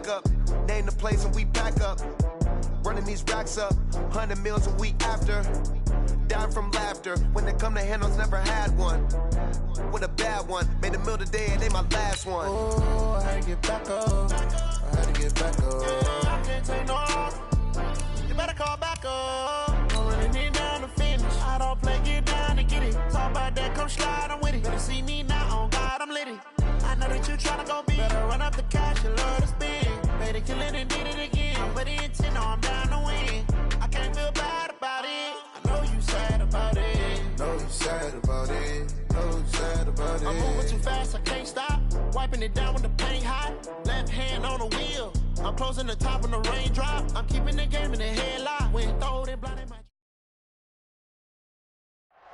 backup. Name the place and we back up. Running these racks up, 100 meals a week after. Dying from laughter. When they come to handles, never had one. With a bad one, made a meal today and they my last one. Oh, I had to get back up. I had to get back up. I can't take no off. You better call back up. Don't really need down to finish. I don't play, get down to get it. Talk about that, come slide, I'm with it. Better see me now, on God, I'm litty. I know that you tryna go big. Better run up the cash, you love to spend. Made it, kill it, and did it again. But the intent, no, I'm down to win. I can't feel bad about it. I know you sad about it. Know you sad about it. Know you sad about it. I'm moving too fast, I can't stop. Wiping it down when the paint hot. Left hand on the wheel. I'm closing the top when the rain drop. I'm keeping the game in the headlock. When throw it, blind in my...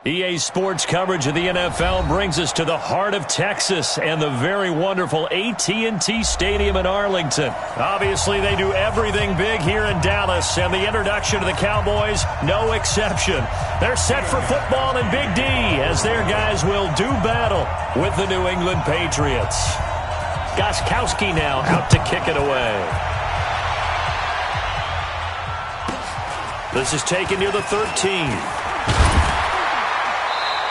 EA Sports coverage of the NFL brings us to the heart of Texas and the very wonderful AT&T Stadium in Arlington. Obviously, they do everything big here in Dallas, and the introduction to the Cowboys, no exception. They're set for football in Big D as their guys will do battle with the New England Patriots. Gostkowski now out to kick it away. This is taken near the 13.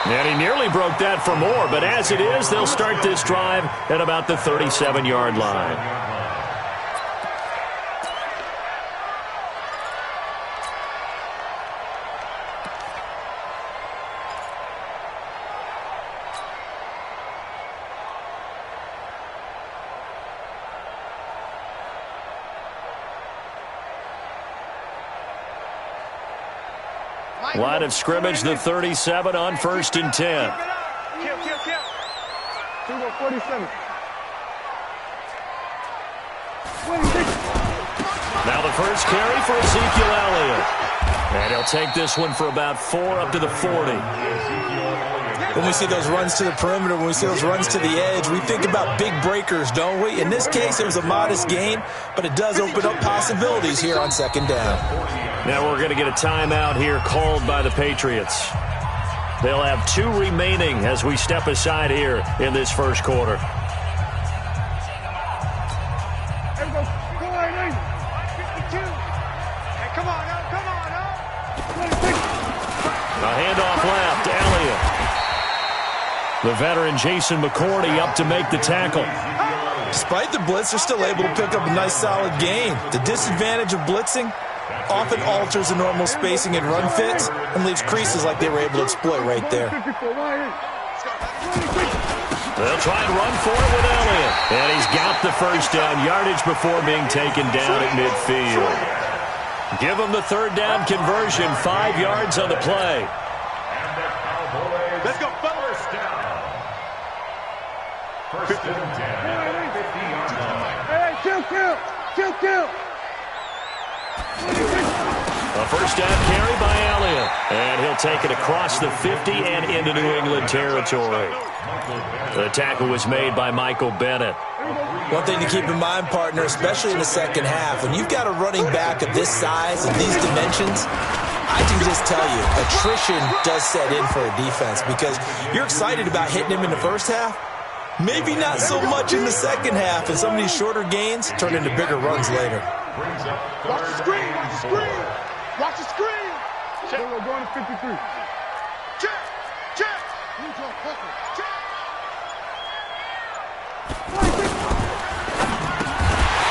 And he nearly broke that for more, but as it is, they'll start this drive at about the 37-yard line. Line of scrimmage, the 37 on 1st and 10. Kill. 247. Now the first carry for Ezekiel Elliott. And he'll take this one for about 4 up to the 40. When we see those runs to the perimeter, when we see those runs to the edge, we think about big breakers, don't we? In this case, it was a modest gain, but it does open up possibilities here on 2nd down. Now we're going to get a timeout here called by the Patriots. They'll have 2 remaining as we step aside here in this first quarter. There we go. Go on, 52. Hey, come on now. A handoff left, Elliott. The veteran Jason McCourty up to make the tackle. Despite the blitz, they're still able to pick up a nice solid gain. The disadvantage of blitzing often alters the normal spacing and run fits and leaves creases like they were able to exploit right there. They'll try and run for it with Elliott. And he's got the first down yardage before being taken down at midfield. Give him the 3rd down conversion, 5 yards on the play. Let's go, first down. First and 10. 50-yard line. Hey, kill. A first down carry by Elliott. And he'll take it across the 50 and into New England territory. The tackle was made by Michael Bennett. One thing to keep in mind, partner, especially in the second half, when you've got a running back of this size and these dimensions, I can just tell you, attrition does set in for a defense because you're excited about hitting him in the first half. Maybe not so much in the second half, and some of these shorter gains turn into bigger runs later. Watch the screen. Watch the screen. Check. We're going to 53. Check.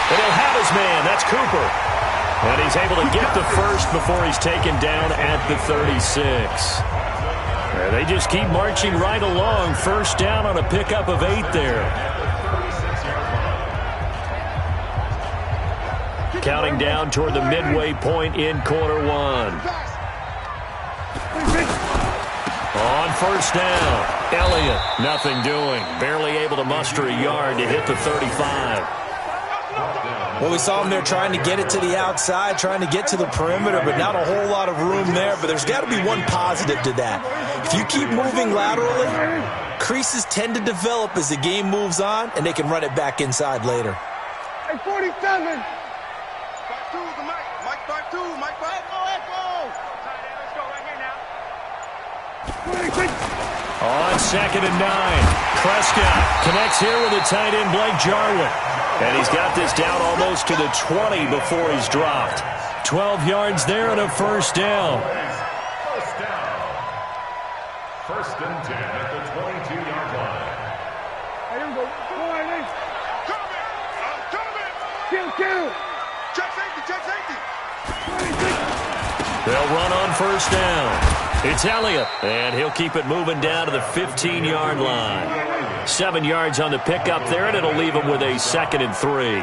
And he'll have his man. That's Cooper. And he's able to get the first before he's taken down at the 36. And they just keep marching right along. First down on a pickup of 8 there. Counting down toward the midway point in quarter 1. On first down, Elliott, nothing doing. Barely able to muster a yard to hit the 35. Well, we saw him there trying to get it to the outside, trying to get to the perimeter, but not a whole lot of room there. But there's got to be one positive to that. If you keep moving laterally, creases tend to develop as the game moves on, and they can run it back inside later. Hey, 47. On 2nd and 9, Prescott connects here with the tight end Blake Jarwin. And he's got this down almost to the 20 before he's dropped. 12 yards there and a first down. First down. First and 10 at the 22-yard line. Hey, here we go. Come on, Nate. Coming. Kill. Check safety. They'll run on first down. It's Elliott, and he'll keep it moving down to the 15-yard line. 7 yards on the pickup there, and it'll leave him with a 2nd and 3.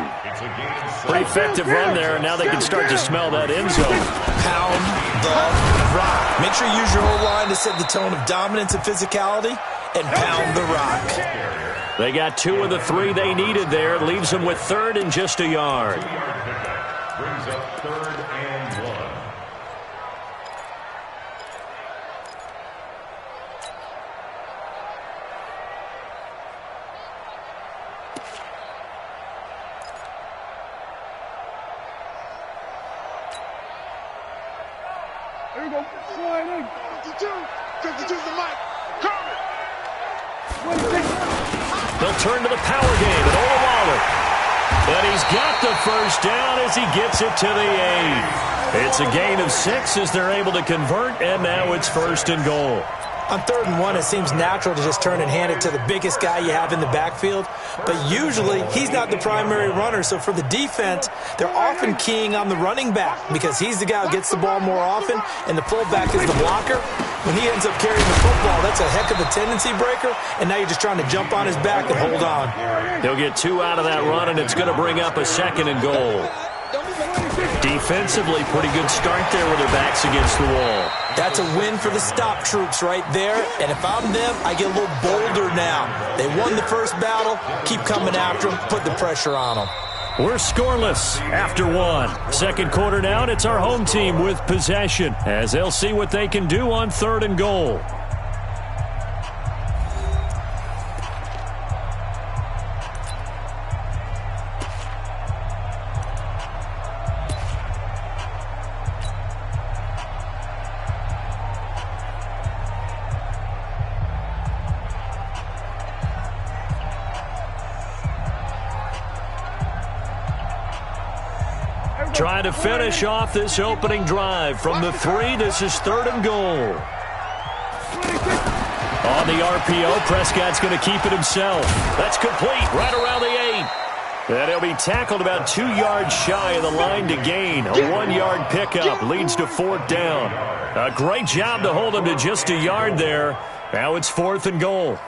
Pretty effective run there, and now they can start to smell that end zone. Pound the rock. Make sure you use your whole line to set the tone of dominance and physicality, and pound the rock. They got 2 of the 3 they needed there. Leaves them with 3rd and just a yard. Brings up 3rd and 1. Here we go. Slide in. 52's the mic. Coming. They'll turn to the power game at Olawale. And he's got the first down as he gets it to the 8. It's a gain of 6 as they're able to convert, and now it's 1st and goal. On 3rd and 1, it seems natural to just turn and hand it to the biggest guy you have in the backfield. But usually, he's not the primary runner. So for the defense, they're often keying on the running back because he's the guy who gets the ball more often, and the fullback is the blocker. When he ends up carrying the football, that's a heck of a tendency breaker, and now you're just trying to jump on his back and hold on. He'll get 2 out of that run, and it's going to bring up a 2nd and goal. Defensively, pretty good start there with their backs against the wall. That's a win for the stop troops right there. And if I'm them, I get a little bolder now. They won the first battle. Keep coming after them. Put the pressure on them. We're scoreless after 1. 2nd quarter now, and it's our home team with possession as they'll see what they can do on 3rd and goal. Trying to finish off this opening drive from the 3. This is 3rd and goal. On the RPO, Prescott's going to keep it himself. That's complete right around the 8. And he'll be tackled about 2 yards shy of the line to gain. A 1-yard pickup leads to 4th down. A great job to hold him to just a yard there. Now it's 4th and goal.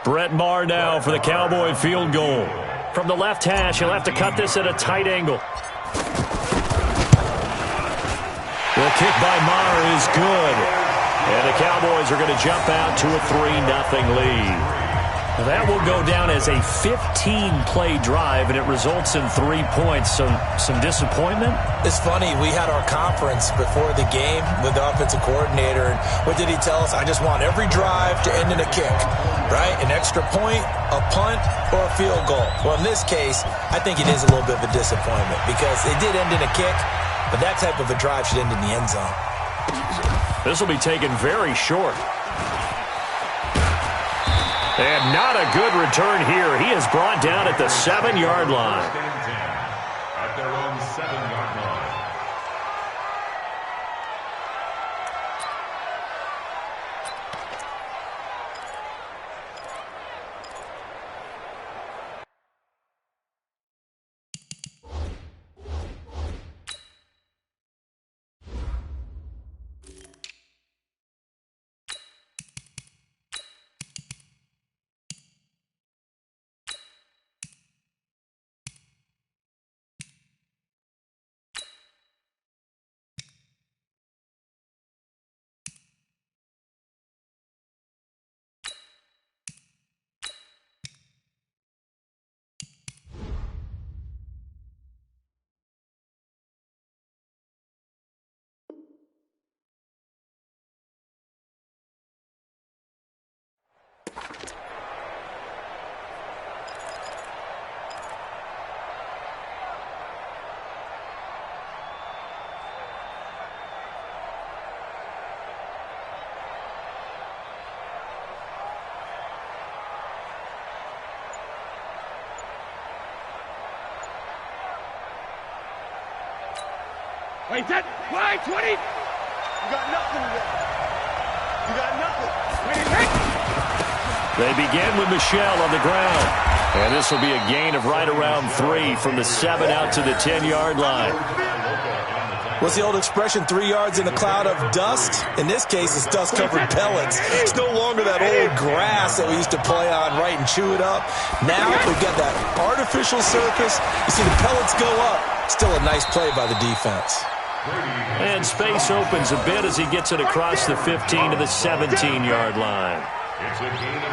Brett Maher now for the Cowboy field goal. From the left hash, he'll have to cut this at a tight angle. The kick by Maher is good. And the Cowboys are going to jump out to a 3-0 lead. That will go down as a 15-play drive, and it results in 3 points. So some disappointment? It's funny. We had our conference before the game with the offensive coordinator. And what did he tell us? I just want every drive to end in a kick, right? An extra point, a punt, or a field goal. Well, in this case, I think it is a little bit of a disappointment because it did end in a kick. But that type of a drive should end in the end zone. This will be taken very short. And not a good return here. He is brought down at the 7-yard line. At their own 7-yard line. Wait, that, why, 20? You got nothing there. You got nothing. They begin with Michel on the ground. And this will be a gain of right around 3 from the 7 out to the 10-yard line. What's the old expression, 3 yards in a cloud of dust? In this case, it's dust-covered pellets. It's no longer that old grass that we used to play on, right, and chew it up. Now we've got that artificial surface. You see the pellets go up. Still a nice play by the defense. And space opens a bit as he gets it across the 15 to the 17-yard line.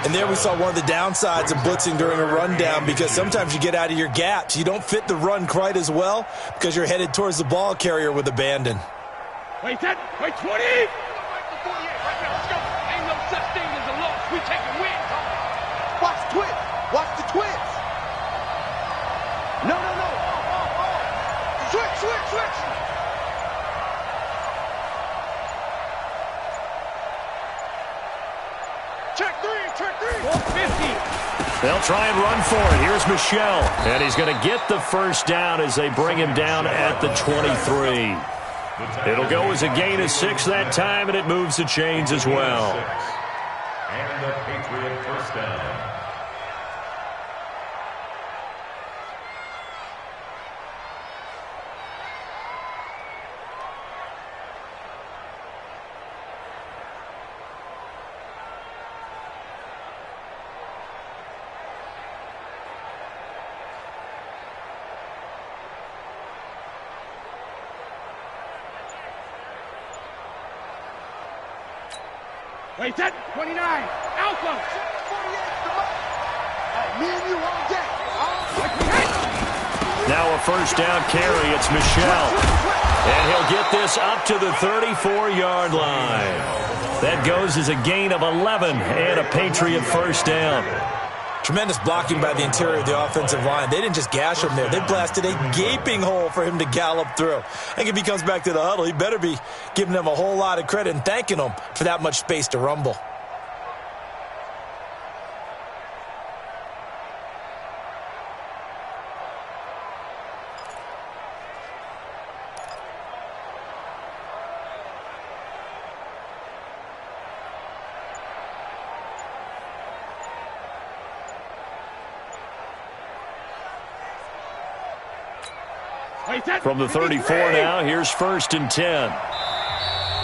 And there we saw one of the downsides of blitzing during a rundown, because sometimes you get out of your gaps. You don't fit the run quite as well because you're headed towards the ball carrier with abandon. Wait, that, wait, 20! Right now, let's go. Ain't no such thing as a loss. We take a win. Watch twins. Watch the twins. No. Switch. Check three. 450. They'll try and run for it. Here's Michel. And he's going to get the first down as they bring him down at the 23. It'll go as a gain of 6 that time, and it moves the chains as well. And the Patriot first down. Wait, that, 29. Alpha. 48. Me and you on deck. Now a first down carry. It's Michel. And he'll get this up to the 34-yard line. That goes as a gain of 11 and a Patriot first down. Tremendous blocking by the interior of the offensive line. They didn't just gash him there. They blasted a gaping hole for him to gallop through. I think if he comes back to the huddle, he better be giving them a whole lot of credit and thanking them for that much space to rumble. From the 34 now, here's 1st and 10.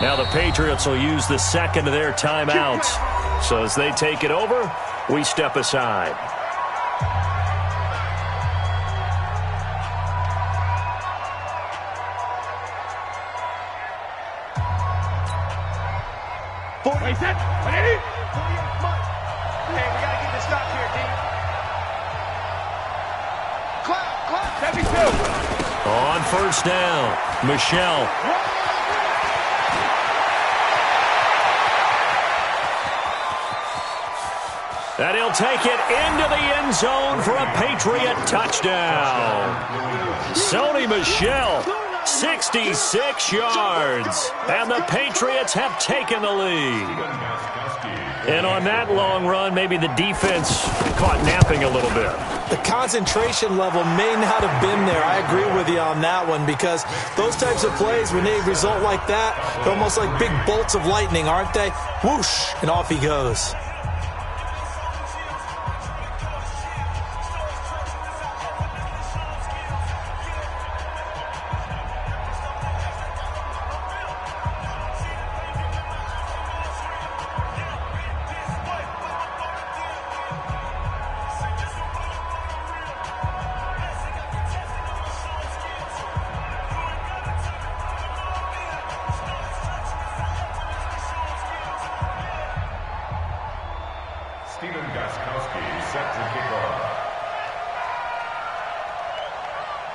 Now the Patriots will use the second of their timeouts. So as they take it over, we step aside. Wait, that, 180? 48 months. Hey, we got to get this stop here, D. Clap. 72. On first down, Michel. And he'll take it into the end zone for a Patriot touchdown. Sony Michel, 66 yards. And the Patriots have taken the lead. And on that long run, maybe the defense caught napping a little bit. The concentration level may not have been there. I agree with you on that one, because those types of plays, when they result like that, they're almost like big bolts of lightning, aren't they? Whoosh, and off he goes.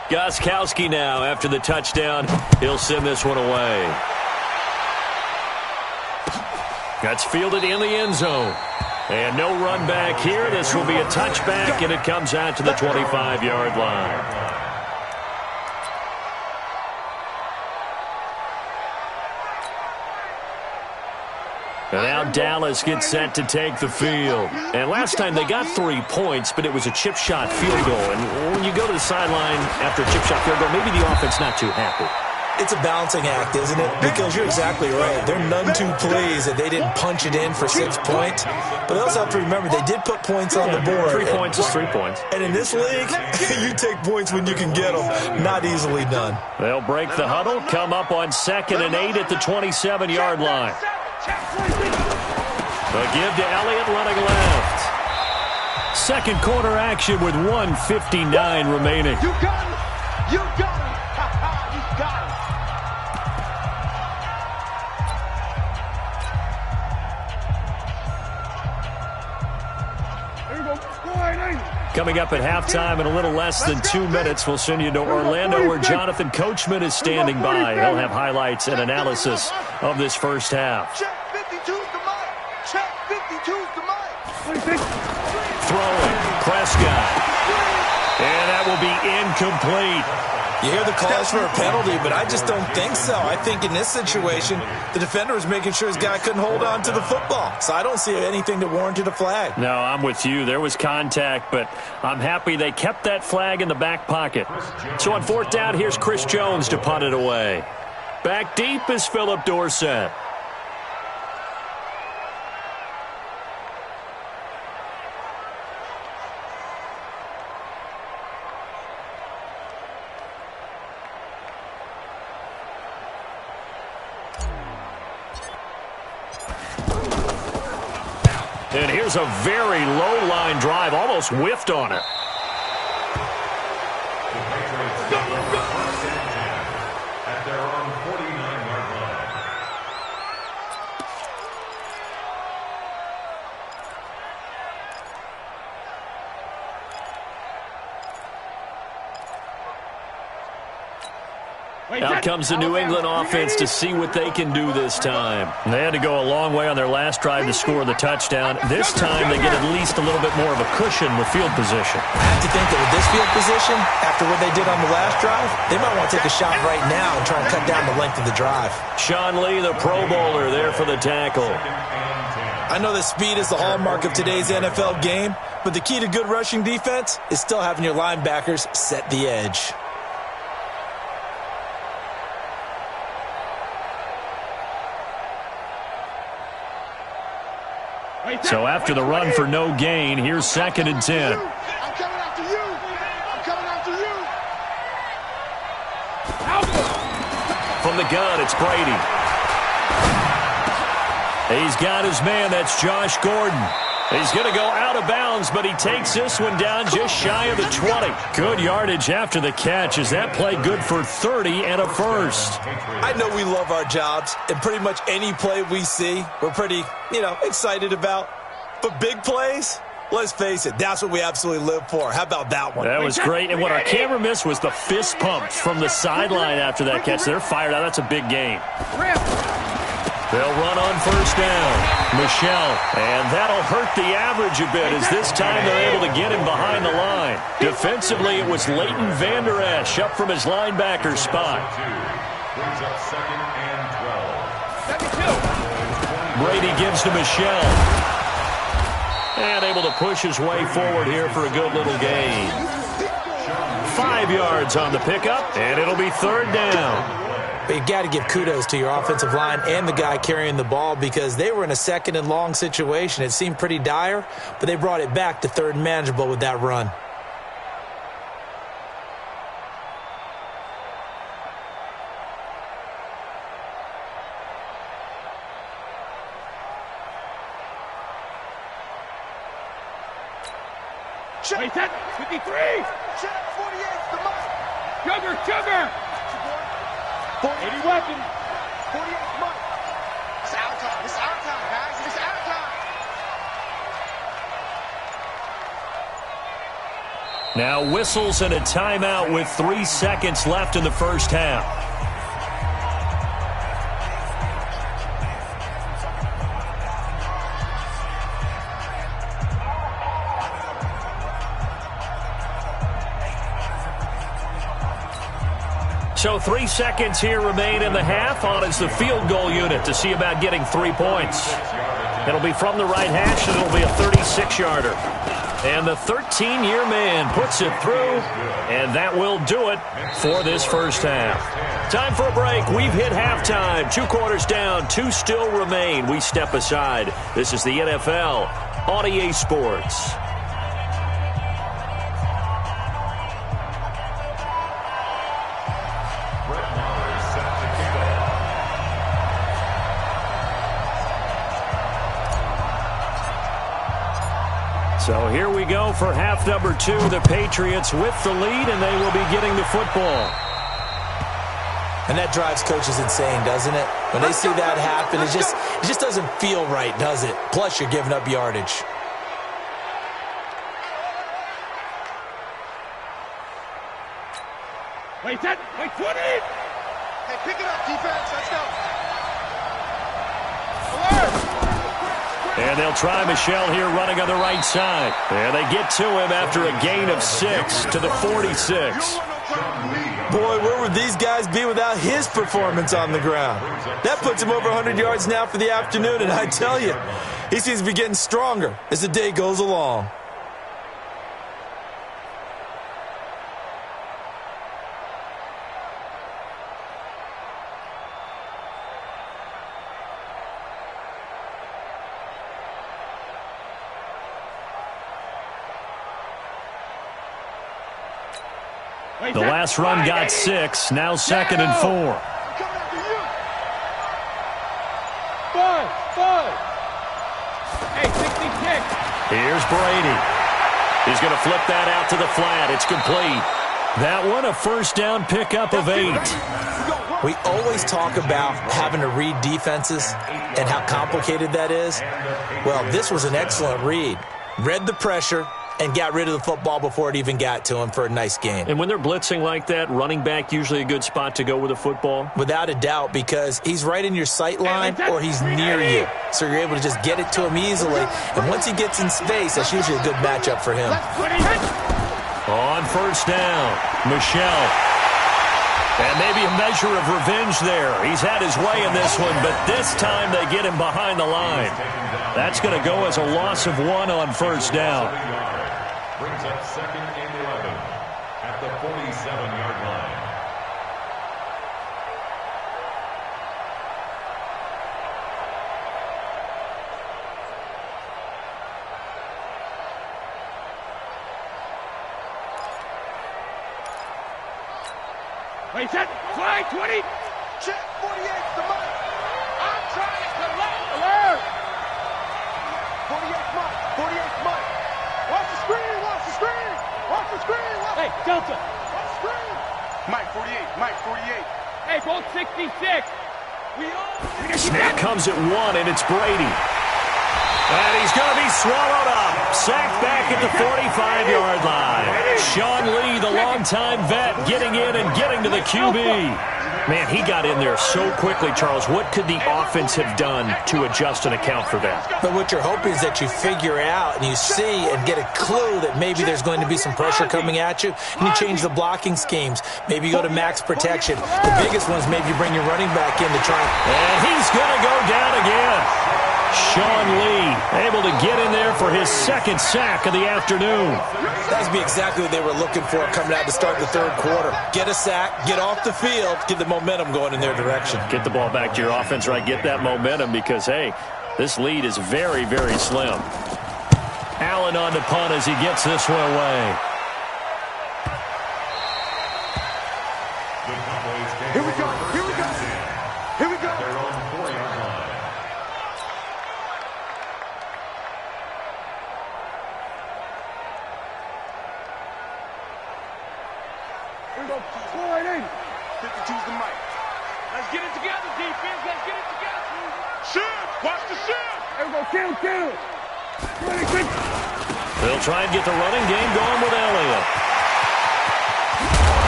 Gostkowski now, after the touchdown, he'll send this one away. That's fielded in the end zone. And no run back here. This will be a touchback, and it comes out to the 25-yard line. And now Dallas gets set to take the field. And last time they got 3 points, but it was a chip shot field goal. And when you go to the sideline after a chip shot field goal, maybe the offense not too happy. It's a balancing act, isn't it? Because you're exactly right. They're none too pleased that they didn't punch it in for 6 points. But they also have to remember they did put points on the board. 3 points is 3 points. And in this league, you take points when you can get them. Not easily done. They'll break the huddle, come up on 2nd and 8 at the 27-yard line. The give to Elliott running left. Second quarter action with 1:59 remaining. You got it. You got it. You got it. There you go. Go ahead, Angel. Coming up at halftime in a little less than 2 minutes, we'll send you to Orlando where Jonathan Coachman is standing by. He'll have highlights and analysis of this first half. Check 52's the mic. Check 52's the mic. What do you think? Throwing, Prescott. And that will be incomplete. You hear the calls for a penalty, but I just don't think so. I think in this situation, the defender was making sure his guy couldn't hold on to the football. So I don't see anything that warranted a flag. No, I'm with you. There was contact, but I'm happy they kept that flag in the back pocket. So on 4th down, here's Chris Jones to punt it away. Back deep is Phillip Dorsett. And here's a very low-line drive, almost whiffed on it. At their own 49-yard line. Out comes the New England offense to see what they can do this time. They had to go a long way on their last drive to score the touchdown. This time they get at least a little bit more of a cushion with field position. I have to think that with this field position, after what they did on the last drive, they might want to take a shot right now and try and cut down the length of the drive. Sean Lee, the Pro Bowler, there for the tackle. I know that speed is the hallmark of today's NFL game, but the key to good rushing defense is still having your linebackers set the edge. So after the run for no gain, here's 2nd and 10. I'm coming after you. I'm coming after you. From the gun, it's Brady. He's got his man. That's Josh Gordon. He's going to go out of bounds, but he takes this one down just shy of the 20. Good yardage after the catch. Is that play good for 30 and a first? I know we love our jobs, and pretty much any play we see, we're pretty, excited about. But big plays, let's face it, that's what we absolutely live for. How about that one? That was great. And what our camera missed was the fist pump from the sideline after that catch. They're fired out. That's a big game. They'll run on 1st down. Michelle, and that'll hurt the average a bit as this time they're able to get him behind the line. Defensively, it was Leighton Vander Esch up from his linebacker spot. Brings up 2nd and 12. Brady gives to Michelle. And able to push his way forward here for a good little gain. 5 yards on the pickup, and it'll be 3rd down. But you've got to give kudos to your offensive line and the guy carrying the ball because they were in a 2nd and long situation. It seemed pretty dire, but they brought it back to 3rd and manageable with that run. Wait, that 53. Check 48's the mic. Sugar. 80 weapon. 48's mic. It's our time. It's our time, guys. It's our time. Now whistles and a timeout with 3 seconds left in the first half. So 3 seconds here remain in the half. On is the field goal unit to see about getting 3 points. It'll be from the right hash, and it'll be a 36-yarder. And the 13-year man puts it through, and that will do it for this first half. Time for a break. We've hit halftime. 2 quarters down, 2 still remain. We step aside. This is the NFL on EA Sports. So here we go for half number 2. The Patriots with the lead, and they will be getting the football. And that drives coaches insane, doesn't it? When they see that happen, it just doesn't feel right, does it? Plus, you're giving up yardage. Wait, 20! Hey, pick it up, defense. Let's go. Alert! And they'll try Michel here running on the right side. And they get to him after a gain of 6 to the 46. Boy, where would these guys be without his performance on the ground? That puts him over 100 yards now for the afternoon, and I tell you, he seems to be getting stronger as the day goes along. The last run got 6, now 2nd and 4. Hey, 66. Here's Brady. He's going to flip that out to the flat. It's complete. That one, a first down pickup of 8. We always talk about having to read defenses and how complicated that is. Well, this was an excellent read. Read the pressure and got rid of the football before it even got to him for a nice game. And when they're blitzing like that, running back usually a good spot to go with the football? Without a doubt, because he's right in your sight line or he's near you. So you're able to just get it to him easily. And once he gets in space, that's usually a good matchup for him. On first down, Michel. And maybe a measure of revenge there. He's had his way in this one, but this time they get him behind the line. That's going to go as a loss of 1 on first down. Brings up 2nd and 11 at the 47-yard line. Wait, set, fly, 20. Check, 48, the mark. I'm trying to collect. Alert. 48 mark, 48 mark. Watch the screen, watch the screen. Watch the screen. Hey, Delta. Watch the screen. Mike, 48, Mike, 48. Hey, both 66. Snap comes at 1, and it's Brady. And he's going to be swallowed up. Sacked back at the 45-yard line. Sean Lee, the longtime vet, getting in and getting to the QB. Man, he got in there so quickly, Charles. What could the offense have done to adjust and account for that? But what you're hoping is that you figure out and you see and get a clue that maybe there's going to be some pressure coming at you, and you change the blocking schemes. Maybe you go to max protection. The biggest one is maybe you bring your running back in to try. And he's going to go down again. Sean Lee able to get in there for his 2nd sack of the afternoon. That would be exactly what they were looking for coming out to start the 3rd quarter. Get a sack, get off the field, get the momentum going in their direction. Get the ball back to your offense, right? Get that momentum because, hey, this lead is very, very slim. Allen on the punt as he gets this one away. Here we go, here we go, here we go. Their own 4-yard line. Here we go, score right in. 52's the mic. Let's get it together, defense, let's get it together. Shift, watch the shift. Here we go, kill. They'll try and get the running game going with Elliott.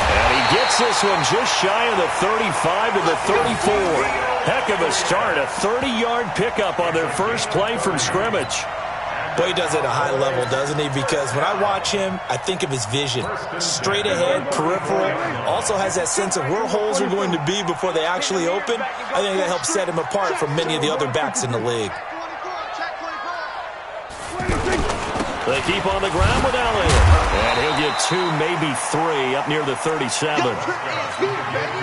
And he gets this one just shy of the 35 to the 34. Heck of a start, a 30-yard pickup on their first play from scrimmage. Boy, he does it at a high level, doesn't he? Because when I watch him, I think of his vision. Straight ahead, peripheral. Also has that sense of where holes are going to be before they actually open. I think that helps set him apart from many of the other backs in the league. They keep on the ground with Elliott. And he'll get 2, maybe 3 up near the 37.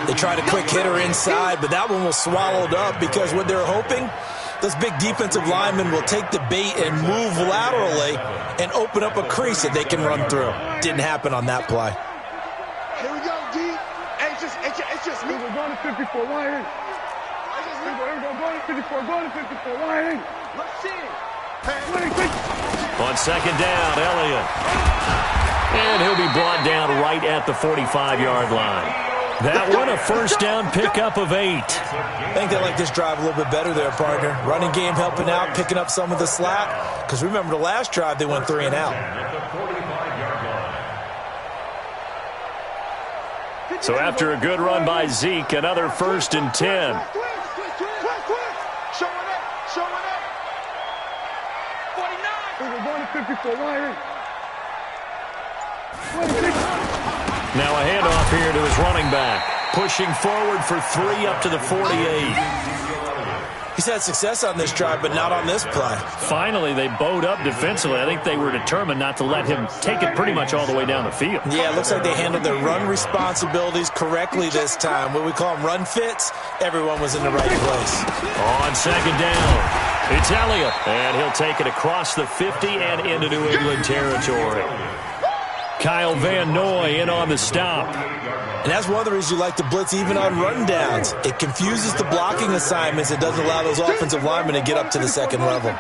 They tried a quick hitter inside, but that one was swallowed up because what they're hoping, those big defensive linemen will take the bait and move laterally and open up a crease that they can run through. Didn't happen on that play. Here we go, D. Hey, it's just me. We're going to 54. Why ain't? We're going to 54. Going to 54. Why ain't? Let's see it. On second down, Elliott. And he'll be brought down right at the 45-yard line. That one, a first down pickup of 8. I think they like this drive a little bit better there, partner. Running game helping out, picking up some of the slack. Because remember, the last drive, they went 3 and out. So after a good run by Zeke, another 1st and 10. Now a handoff here to his running back. Pushing forward for 3 up to the 48. He's had success on this drive, but not on this play. Finally, they bowed up defensively. I think they were determined not to let him take it pretty much all the way down the field. Yeah, it looks like they handled their run responsibilities correctly this time. What we call them run fits, everyone was in the right place. On second down, it's Elliott, and he'll take it across the 50 and into New England territory. Kyle Van Noy in on the stop. And that's one of the reasons you like to blitz even on rundowns. It confuses the blocking assignments. It doesn't allow those offensive linemen to get up to the second level. On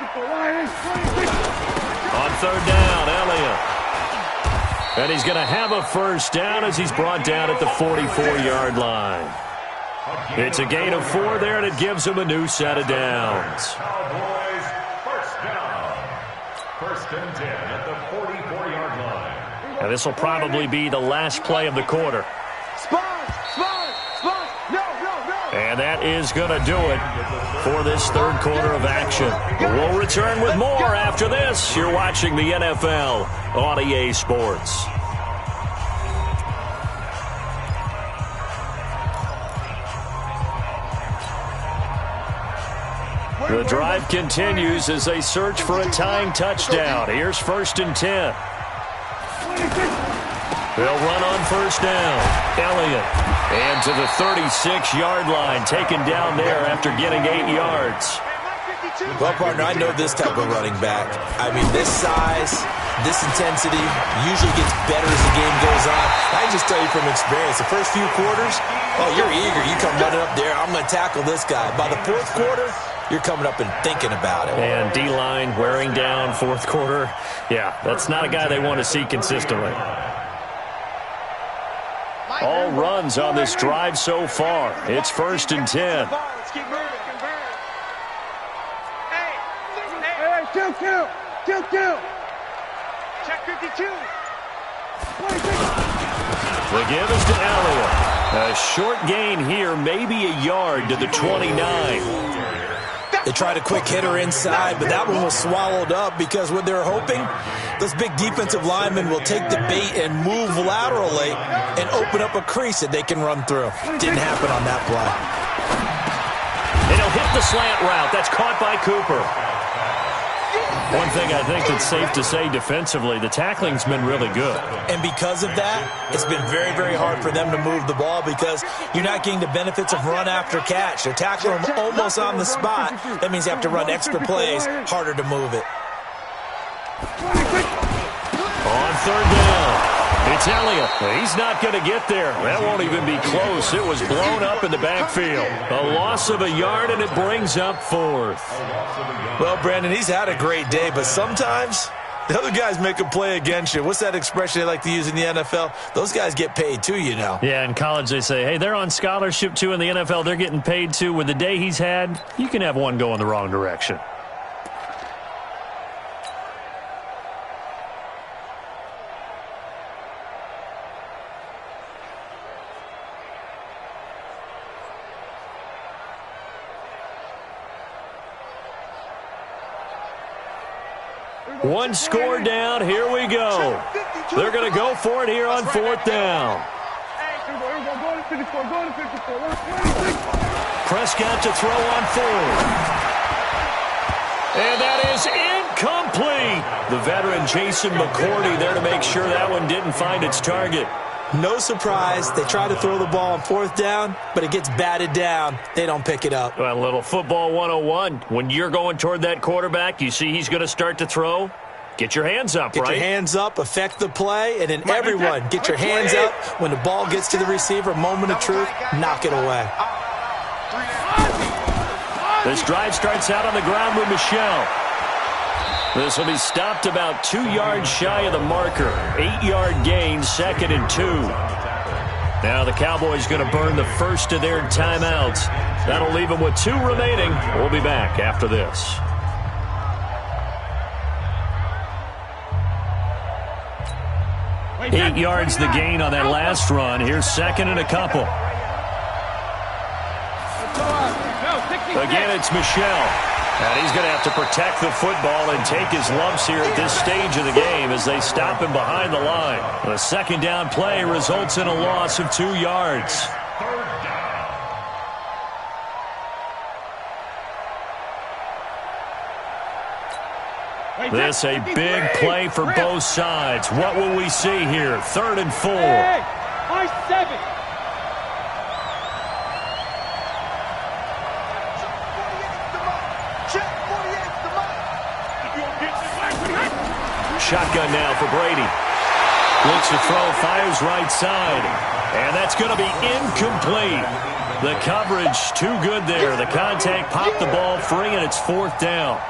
third down, Elliott. And he's going to have a first down as he's brought down at the 44-yard line. It's a gain of 4 there, and it gives him a new set of downs. Cowboys, first down. 1st and 10 at the 44-yard line. And this will probably be the last play of the quarter. And that is going to do it for this third quarter of action. We'll return with more after this. You're watching the NFL on EA Sports. The drive continues as they search for a tying touchdown. Here's 1st and 10. They'll run on first down. Elliott. And to the 36-yard line, taken down there after getting 8 yards. Well, partner, I know this type of running back. I mean, this size, this intensity usually gets better as the game goes on. I can just tell you from experience, the first few quarters, oh, you're eager. You come running up there, I'm going to tackle this guy. By the 4th quarter, you're coming up and thinking about it. And D-line wearing down 4th quarter. Yeah, that's not a guy they want to see consistently. All runs on this drive so far. It's 1st and 10. Kill. Check 52. The give is to Elliott. A short gain here, maybe a yard to the 29. They tried a quick hitter inside, but that one was swallowed up because what they're hoping, those big defensive linemen will take the bait and move laterally and open up a crease that they can run through. Didn't happen on that play. And he'll hit the slant route. That's caught by Cooper. One thing I think that's safe to say defensively, the tackling's been really good. And because of that, it's been very, very hard for them to move the ball because you're not getting the benefits of run after catch. They're tackling them almost on the spot. That means they have to run extra plays, harder to move it. On third down, it's Elliott. He's not going to get there. That won't even be close. It was blown up in the backfield. A loss of a yard, and it brings up 4th. Well, Brandon, he's had a great day, but sometimes the other guys make a play against you. What's that expression they like to use in the NFL? Those guys get paid too, you know. Yeah, in college they say, hey, they're on scholarship too. In the NFL, they're getting paid too. With the day he's had, you can have one go in the wrong direction. One score down. Here we go. They're going to go for it here on 4th down. Prescott to throw on 4th. And that is complete. The veteran Jason McCourty there to make sure that one didn't find its target. No surprise. They try to throw the ball on 4th down, but it gets batted down. They don't pick it up. Well, a little football 101. When you're going toward that quarterback, you see he's going to start to throw. Get your hands up, Get your hands up, affect the play, and then everyone get your hands up. When the ball gets to the receiver, moment of truth, knock it away. This drive starts out on the ground with Michel. This will be stopped about 2 yards shy of the marker. 8-yard gain, 2nd and 2. Now the Cowboys going to burn the first of their timeouts. That'll leave them with 2 remaining. We'll be back after this. Eight yards the gain on that last run. Here's 2nd and a couple. Again, it's Michel. And he's going to have to protect the football and take his lumps here at this stage of the game as they stop him behind the line. The 2nd down play results in a loss of 2 yards. This a big play for both sides. What will we see here? 3rd and 4. I-7. Shotgun now for Brady. Looks to throw, fires right side. And that's going to be incomplete. The coverage too good there. The contact popped the ball free, and it's 4th down.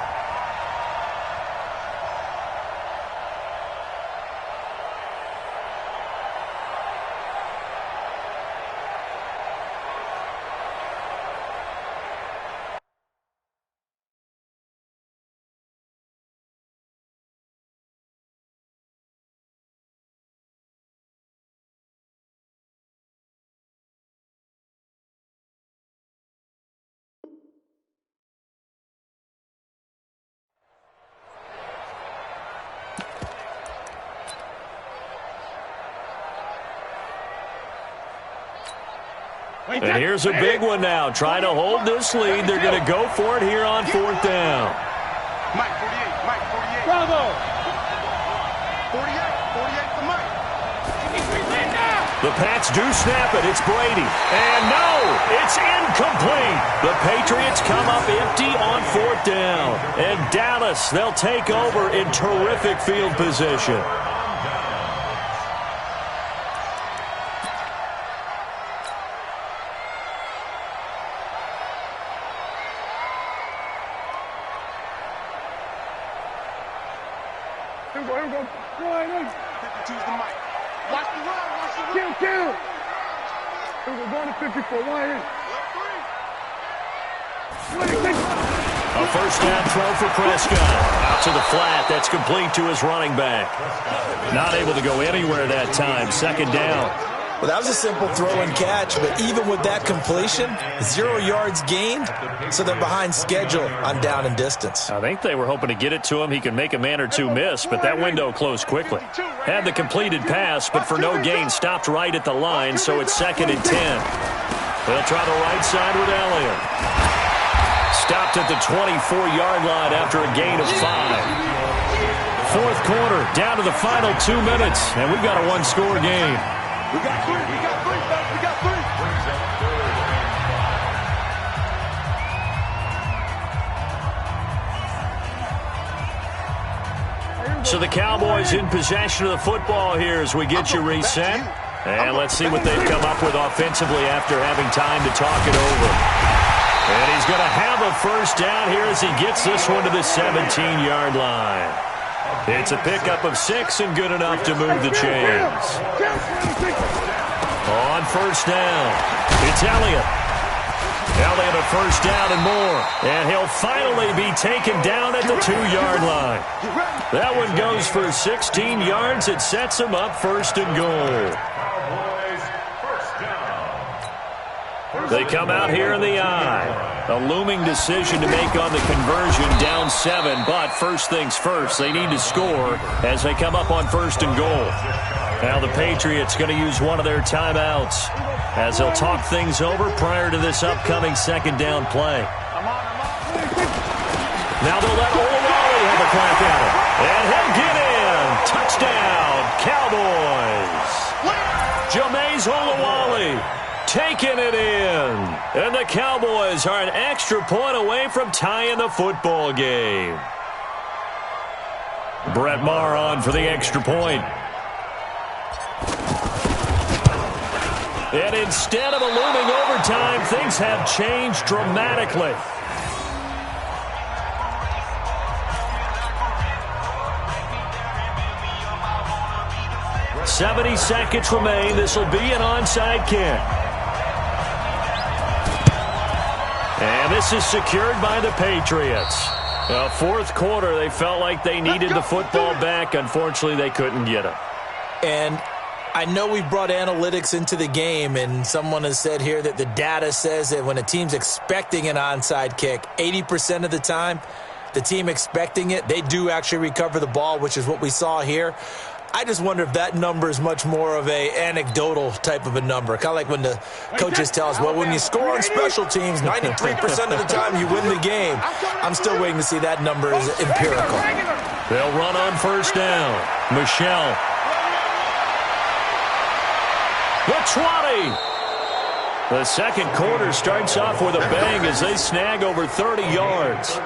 And here's a big one now. Trying to hold this lead. They're going to go for it here on 4th down. Mike 48, Mike 48. Bravo. 48 for Mike. The Pats do snap it. It's Brady. And no, it's incomplete. The Patriots come up empty on 4th down. And Dallas, they'll take over in terrific field position. Here we go. Go right in. 52's the mic. Watch the run. Kill. Here we go. Going to 54. Right in. A 1st down throw for Prescott. Out to the flat. That's complete to his running back. Not able to go anywhere that time. 2nd down. Well, that was a simple throw and catch, but even with that completion, 0 yards gained, so they're behind schedule on down and distance. I think they were hoping to get it to him. He can make a man or two miss, but that window closed quickly. Had the completed pass, but for no gain, stopped right at the line, so it's 2nd and 10. They'll try the right side with Elliott. Stopped at the 24-yard line after a gain of 5. 4th quarter, down to the final 2 minutes, and we've got a one-score game. We got 3, fellas. We got 3. So the Cowboys in possession of the football here as we get you reset. And let's see what they've come up with offensively after having time to talk it over. And he's going to have a 1st down here as he gets this one to the 17-yard line. It's a pickup of 6 and good enough to move the chains. On 1st down, it's Elliott. Elliott a 1st down and more. And he'll finally be taken down at the 2-yard line. That one goes for 16 yards. It sets him up 1st and goal. They come out here in the eye. A looming decision to make on the conversion, down 7. But first things first, they need to score as they come up on 1st and goal. Now the Patriots going to use one of their timeouts as they'll talk things over prior to this upcoming 2nd down play. Now they'll let Olawale have a a crack at it. And he'll get in. Touchdown, Cowboys. Jameis Olawale taking it in. And the Cowboys are an extra point away from tying the football game. Brett Maher on for the extra point. And instead of a looming overtime, things have changed dramatically. 70 seconds remain. This will be an onside kick. And this is secured by the Patriots. Fourth quarter, they felt like they needed the football back. Unfortunately, they couldn't get it. And I know we brought analytics into the game, and someone has said here that the data says that when a team's expecting an onside kick, 80% of the time, the team expecting it, they do actually recover the ball, which is what we saw here. I just wonder if that number is much more of a anecdotal type of a number. Kind of like when the coaches tell us, well, when you score on special teams, 93% of the time you win the game. I'm still waiting to see that number is empirical. They'll run on first down. Michelle. The 20. The second quarter starts off with a bang as they snag over 30 yards.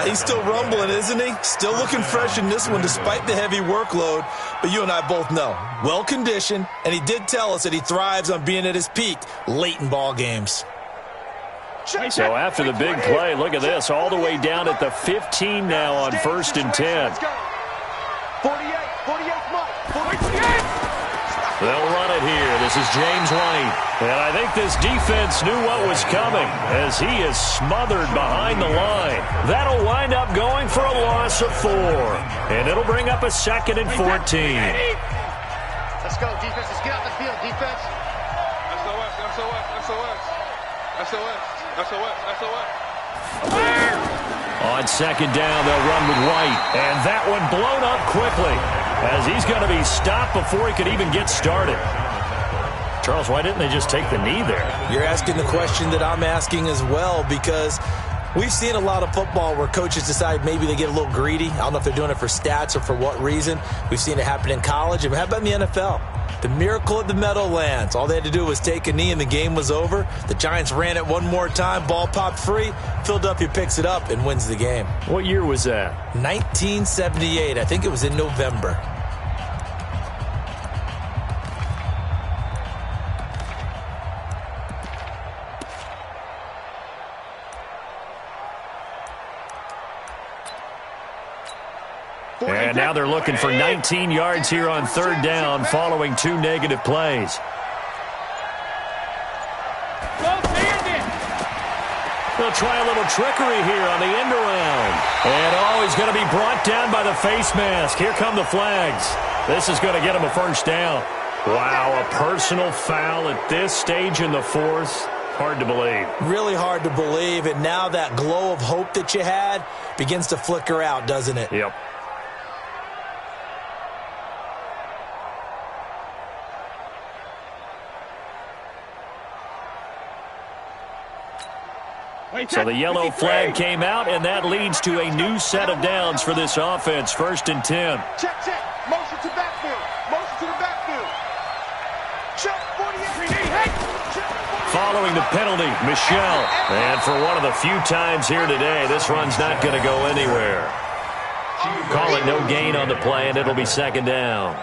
He's still rumbling, isn't he? Still looking fresh in this one despite the heavy workload. But you and I both know, well-conditioned, and he did tell us that he thrives on being at his peak late in ball games. So after the big play, look at this, all the way down at the 15 now on 1st and 10. 48. They'll run it here. This is James White. And I think this defense knew what was coming as he is smothered behind the line. That'll wind up going for a loss of 4. And it'll bring up a 2nd and 14. Let's go, defense. Let's get out the field, defense. SOS. On 2nd down, they'll run with White. And that one blown up quickly as he's going to be stopped before he could even get started. Charles, why didn't they just take the knee there? You're asking the question that I'm asking as well, because we've seen a lot of football where coaches decide maybe they get a little greedy. I don't know if they're doing it for stats or for what reason. We've seen it happen in college. And how about in the NFL? The miracle of the Meadowlands. All they had to do was take a knee and the game was over. The Giants ran it one more time. Ball popped free. Philadelphia picks it up and wins the game. What year was that? 1978. I think it was in November. And now they're looking for 19 yards here on 3rd down following 2 negative plays. They'll try a little trickery here on the end around. And he's going to be brought down by the face mask. Here come the flags. This is going to get him a 1st down. Wow, a personal foul at this stage in the 4th. Hard to believe. Really hard to believe. And now that glow of hope that you had begins to flicker out, doesn't it? Yep. So the yellow flag came out, and that leads to a new set of downs for this offense. 1st and 10. Check. Motion to backfield. Check. 48. Following the penalty, Michelle. And for one of the few times here today, this run's not going to go anywhere. Call it no gain on the play, and it'll be 2nd down.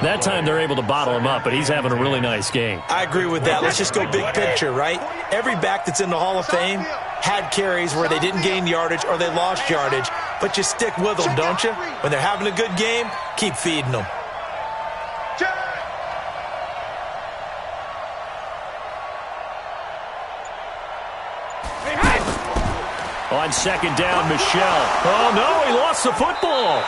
That time they're able to bottle him up, but he's having a really nice game. I agree with that. Let's just go big picture, right? Every back that's in the Hall of Fame had carries where they didn't gain yardage or they lost yardage, but you stick with them, don't you? When they're having a good game, keep feeding them. On 2nd down, Michelle. Oh, no, he lost the football.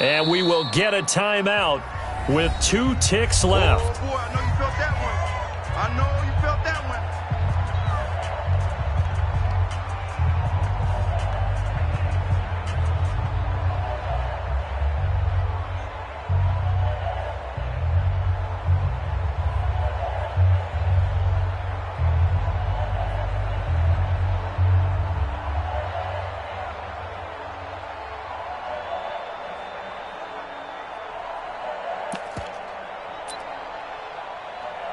And we will get a timeout with 2 ticks left. Oh, boy, I know you felt that one.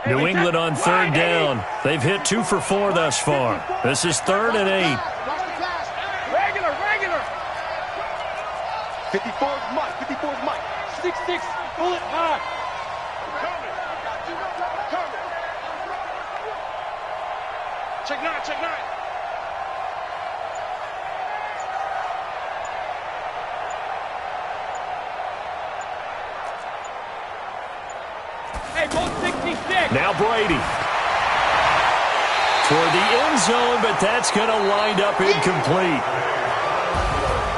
New England on third down. They've hit 2 for 4 thus far. This is 3rd and 8. Regular. 54's Mike. 6-6. Pull it high. Coming. Check 9. Hey, both 66. Now Brady. Toward the end zone, but that's going to wind up incomplete.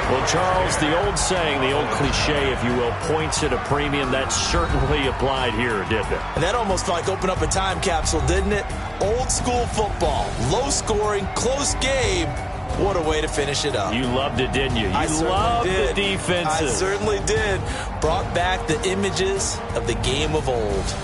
Well, Charles, the old saying, the old cliche, if you will, points at a premium, that certainly applied here, didn't it? And that almost like opened up a time capsule, didn't it? Old school football, low scoring, close game. What a way to finish it up. You loved it, didn't you? I loved did. The defenses. I certainly did. Brought back the images of the game of old.